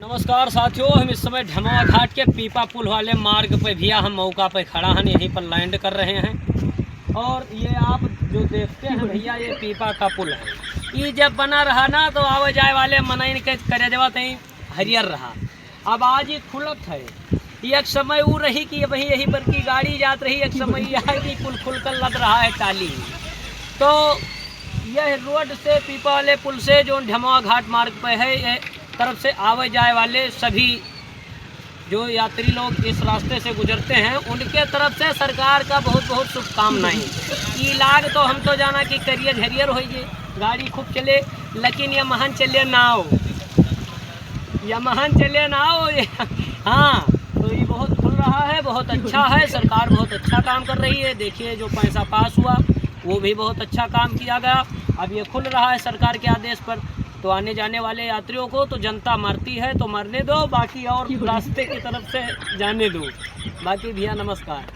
नमस्कार साथियों, हम इस समय ढमवा घाट के पीपा पुल वाले मार्ग पे भैया हम मौका पे खड़ा हैं, यहीं पर लैंड कर रहे हैं। और ये आप जो देखते हैं भैया, ये पीपा का पुल है। ये जब बना रहा ना तो आवे जाए वाले मनइन के करे जवा तहीं हरियर रहा। अब आज ये खुलत है। एक समय वो रही कि वही यही पर की गाड़ी जात रही, एक समय यह है कि पुल खुल कर लग रहा है टाली। तो यह रोड से पीपा वाले पुल से जो ढमवा घाट मार्ग पे है, ये तरफ से आवे जाए वाले सभी जो यात्री लोग इस रास्ते से गुजरते हैं उनके तरफ से सरकार का बहुत बहुत शुभकामनाएं। ये लाग तो हम तो जाना कि करियर हरियर हो जाए, गाड़ी खूब चले, लेकिन ये महान चले ना हो, या महान चले ना हो। हाँ, तो ये बहुत खुल रहा है, बहुत अच्छा है। सरकार बहुत अच्छा काम कर रही है। देखिए जो पैसा पास हुआ वो भी बहुत अच्छा काम किया गया। अब ये खुल रहा है सरकार के आदेश पर। तो आने जाने वाले यात्रियों को तो जनता मरती है तो मरने दो, बाकी और रास्ते की तरफ से जाने दो। बाकी भैया नमस्कार।